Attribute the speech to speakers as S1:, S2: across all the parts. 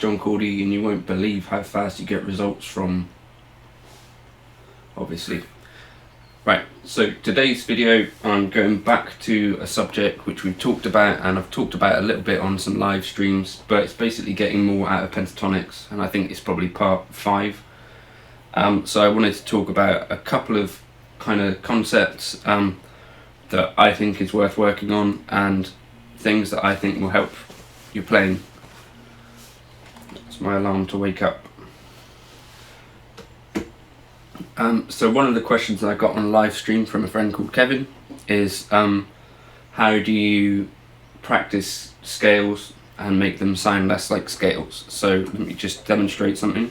S1: just on Cordy, and you won't believe how fast you get results from, obviously. Right, so today's video I'm going back to a subject which we've talked about, and I've talked about a little bit on some live streams, but it's basically getting more out of pentatonics, and I think it's probably part 5. So I wanted to talk about a couple of kind of concepts that I think is worth working on, and things that I think will help your playing. It's my alarm to wake up. So one of the questions that I got on a live stream from a friend called Kevin is how do you practice scales and make them sound less like scales? So let me just demonstrate something.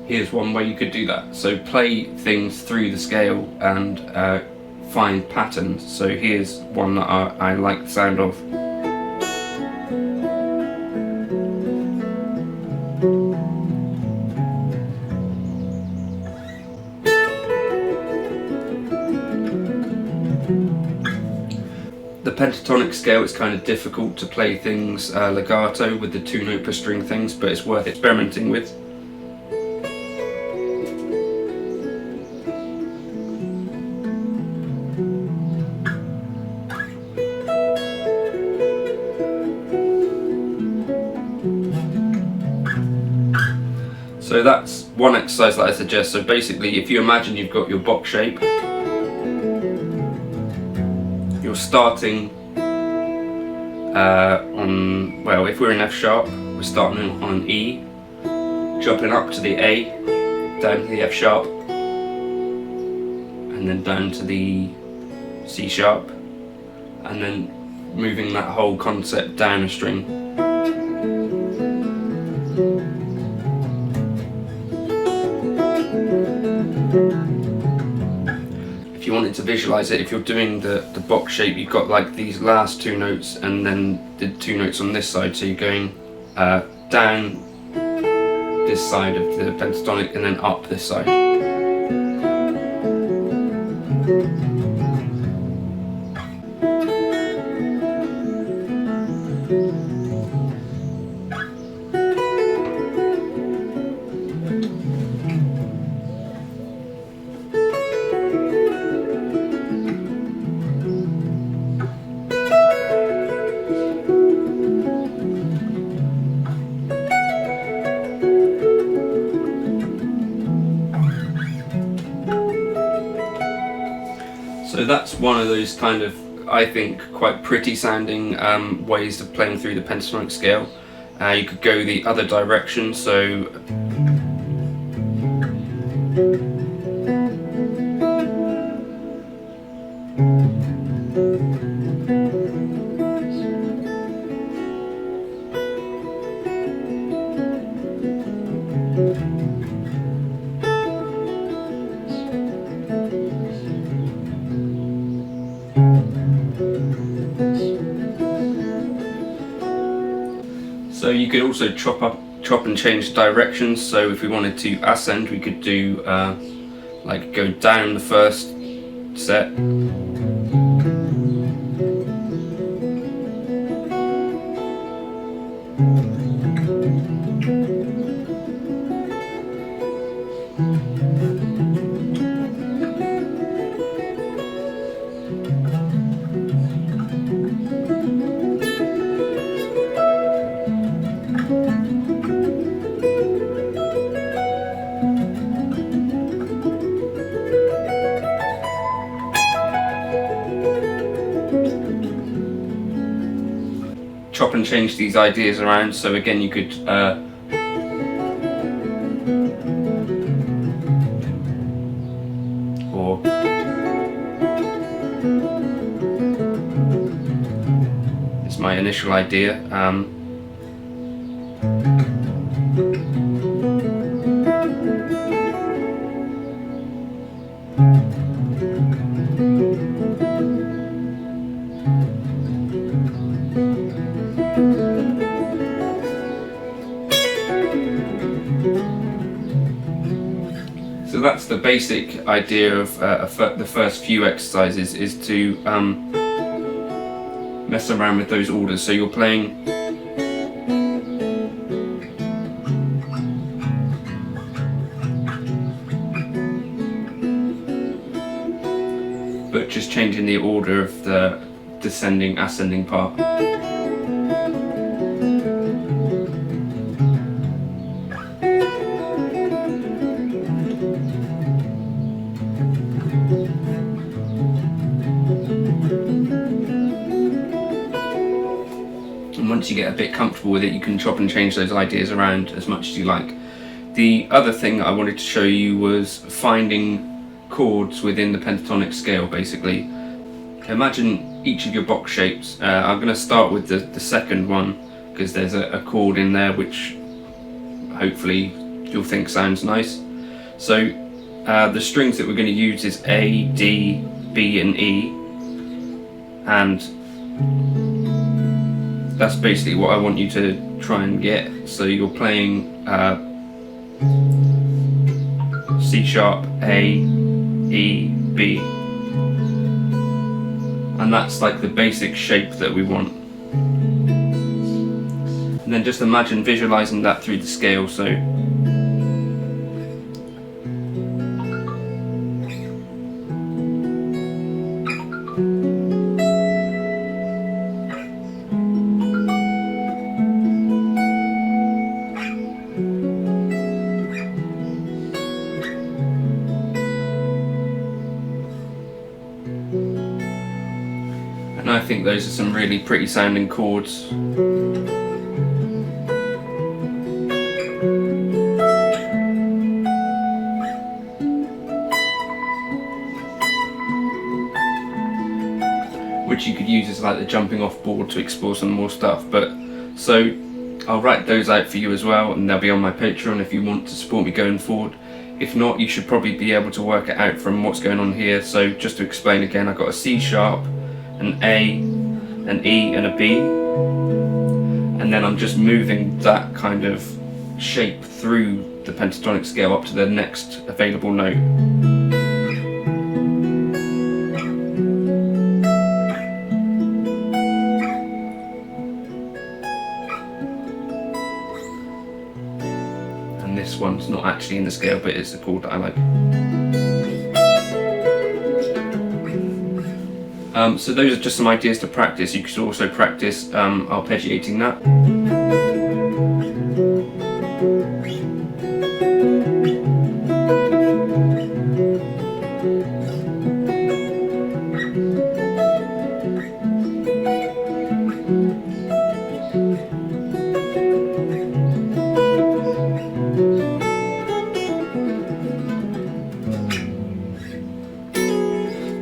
S1: Here's one way you could do that. So play things through the scale and find patterns. So here's one that I like the sound of. The pentatonic scale is kind of difficult to play things legato with the 2-note per string things, but it's worth experimenting with. So that's one exercise that I suggest. So basically, if you imagine you've got your box shape, you're starting on, well, if we're in F sharp, we're starting on an E, jumping up to the A, down to the F sharp, and then down to the C sharp, and then moving that whole concept down a string. If you wanted to visualize it, if you're doing the box shape, you've got like these last 2 notes and then the 2 notes on this side, so you're going down this side of the pentatonic and then up this side. So that's one of those kind of, I think, quite pretty sounding ways of playing through the pentatonic scale. You could go the other direction, so you could also chop and change directions. So if we wanted to ascend, we could do like go down the first set, chop and change these ideas around. So again, you could or it's my initial idea. the basic idea of the first few exercises is to mess around with those orders. So you're playing but just changing the order of the descending, ascending part. And once you get a bit comfortable with it, you can chop and change those ideas around as much as you like. The other thing I wanted to show you was finding chords within the pentatonic scale, basically. Imagine each of your box shapes. I'm going to start with the second one because there's a chord in there which hopefully you'll think sounds nice. So the strings that we're going to use is A, D, B and E, and that's basically what I want you to try and get. So you're playing C sharp, A, E, B, and that's like the basic shape that we want. And then just imagine visualizing that through the scale. So and I think those are some really pretty sounding chords. Which you could use as like the jumping off board to explore some more stuff. But so I'll write those out for you as well, and they'll be on my Patreon if you want to support me going forward. If not, you should probably be able to work it out from what's going on here. So just to explain again, I've got a C sharp, an A, an E and a B, and then I'm just moving that kind of shape through the pentatonic scale up to the next available note. And this one's not actually in the scale, but it's a chord that I like. So those are just some ideas to practice. You could also practice arpeggiating that.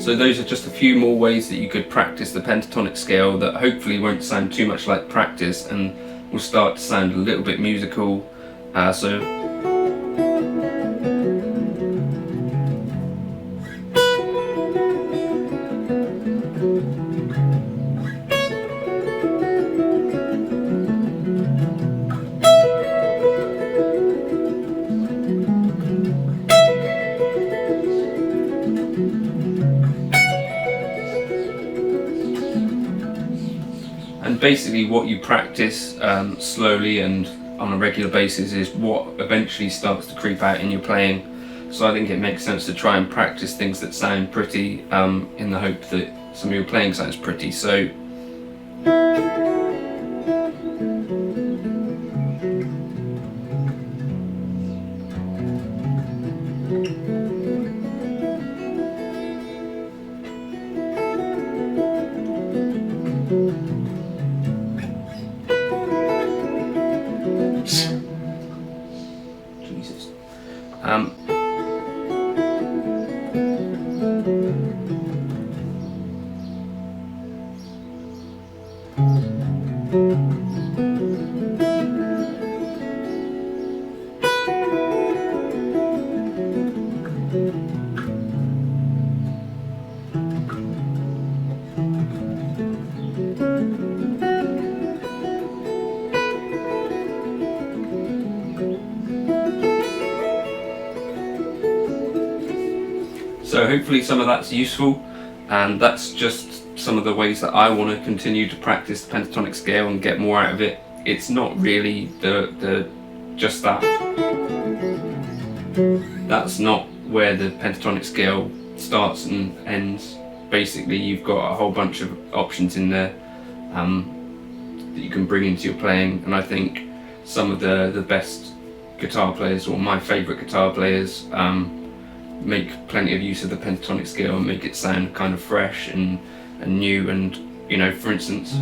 S1: So those are just a few more ways that you could practice the pentatonic scale that hopefully won't sound too much like practice and will start to sound a little bit musical. And basically what you practice slowly and on a regular basis is what eventually starts to creep out in your playing. So I think it makes sense to try and practice things that sound pretty in the hope that some of your playing sounds pretty. So Jesus. So hopefully some of that's useful, and that's just some of the ways that I want to continue to practice the pentatonic scale and get more out of it. It's not really just that. That's not where the pentatonic scale starts and ends. Basically, you've got a whole bunch of options in there that you can bring into your playing, and I think some of the best guitar players, or my favourite guitar players, make plenty of use of the pentatonic scale and make it sound kind of fresh and new. And you know, for instance,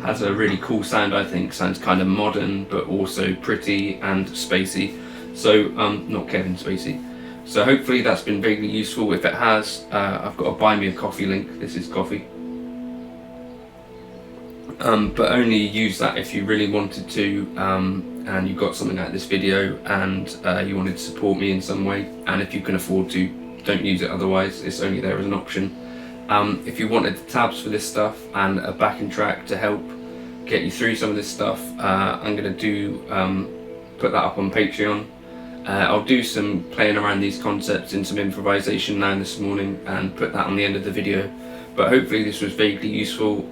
S1: has a really cool sound, I think. Sounds kind of modern but also pretty and spacey. So not Kevin Spacey. So hopefully that's been vaguely useful. If it has, I've got a buy me a coffee link. This is coffee. But only use that if you really wanted to, and you got something out of this video and you wanted to support me in some way. And if you can afford to, don't use it otherwise. It's only there as an option. If you wanted the tabs for this stuff and a backing track to help get you through some of this stuff, I'm going to put that up on Patreon. I'll do some playing around these concepts in some improvisation now this morning and put that on the end of the video. But hopefully this was vaguely useful.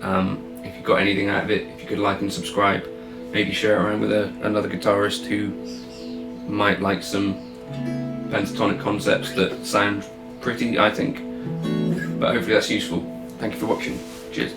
S1: If you got anything out of it, if you could like and subscribe, maybe share it around with another guitarist who might like some pentatonic concepts that sound pretty, I think. But hopefully that's useful. Thank you for watching. Cheers.